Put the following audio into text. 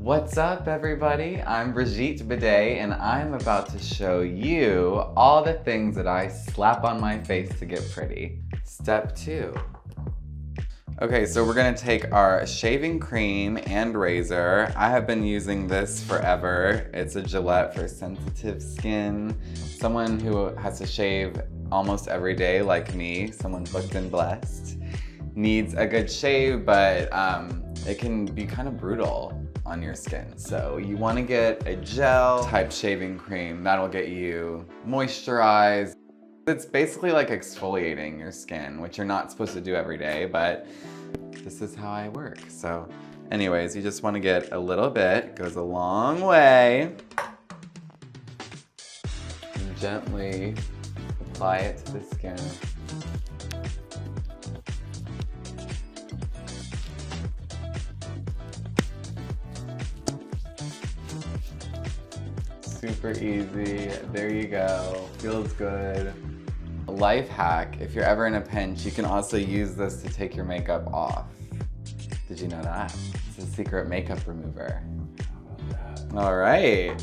What's up, everybody? I'm Brigitte Bidet, and I'm about to show you all the things that I slap on my face to get pretty. Step 2. Okay, so we're gonna take our shaving cream and razor. I have been using this forever. It's a Gillette for sensitive skin. Someone who has to shave almost every day like me, someone booked and blessed, needs a good shave, but it can be kind of brutal on your skin. So you want to get a gel type shaving cream that'll get you moisturized. It's basically like exfoliating your skin, which you're not supposed to do every day, but this is how I work. So anyways, you just want to get a little bit, it goes a long way. And gently apply it to the skin. Super easy, there you go, feels good. A life hack, if you're ever in a pinch, you can also use this to take your makeup off. Did you know that? It's a secret makeup remover. All right.